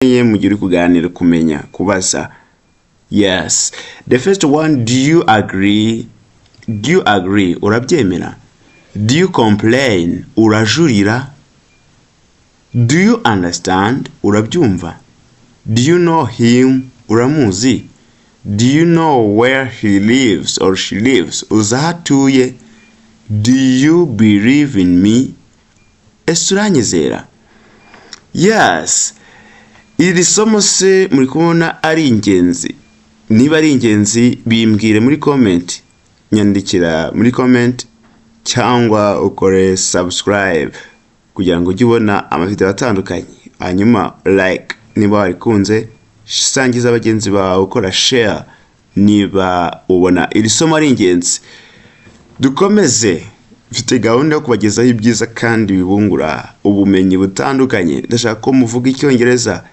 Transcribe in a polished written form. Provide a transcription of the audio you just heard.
ukeneye mu gihe uri kuganira kumenya kubaza. Yes. The first one, do you agree? Do you agree? Urabyemera? Do you complain? Urajurira? Do you understand? Urabyumva? Do you know him? Uramuzi? Do you know where he lives or she lives? Uzahatuye? Do you believe in me? Ese uranyizera? Yes. Iri somo se muri kubona ari ingenzi. Niba ari ingenzi bimbwire muri comment. Nyandikira muri comment cyangwa ukore subscribe kugira ngo ujye ubona amavideo atandukanye. Hanyuma like niba warikunze, sangiza abagenzi bawe, ukora share niba ubona iri somo ari ingenzi. Dukomeze, mfite gahunda yo kubagezaho ibyiza kandi bibungura ubumenyi butandukanye. Ndashaka ko muvuga Icyongereza,